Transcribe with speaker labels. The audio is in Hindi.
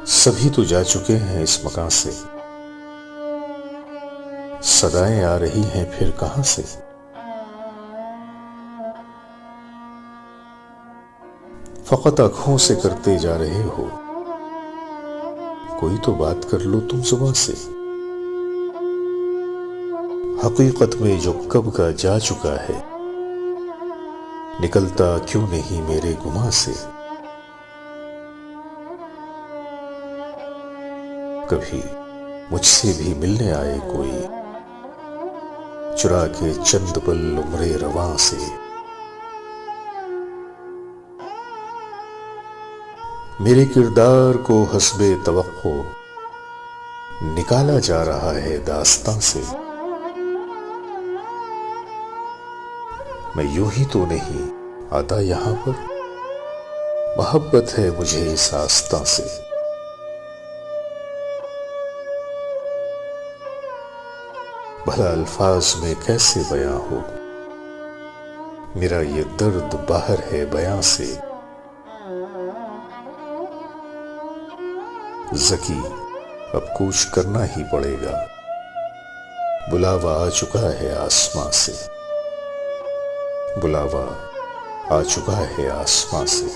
Speaker 1: सभी तो जा चुके हैं इस मकान से, सदाएं आ रही हैं फिर कहां से। फकत आंखों से करते जा रहे हो, कोई तो बात कर लो तुम जुबान से। हकीकत में जो कब का जा चुका है, निकलता क्यों नहीं मेरे गुमा से। कभी मुझसे भी मिलने आए कोई, चुरा के चंद पल उम्रे रवां से। मेरे किरदार को हस्बे तवक्को निकाला जा रहा है दास्तां से। मैं यूं ही तो नहीं आता यहां पर, मोहब्बत है मुझे इस आस्था से। भला अल्फाज में कैसे बयां हो, मेरा ये दर्द बाहर है बयां से। ज़की अब कुछ करना ही पड़ेगा, बुलावा आ चुका है आसमां से। बुलावा आ चुका है आसमां से।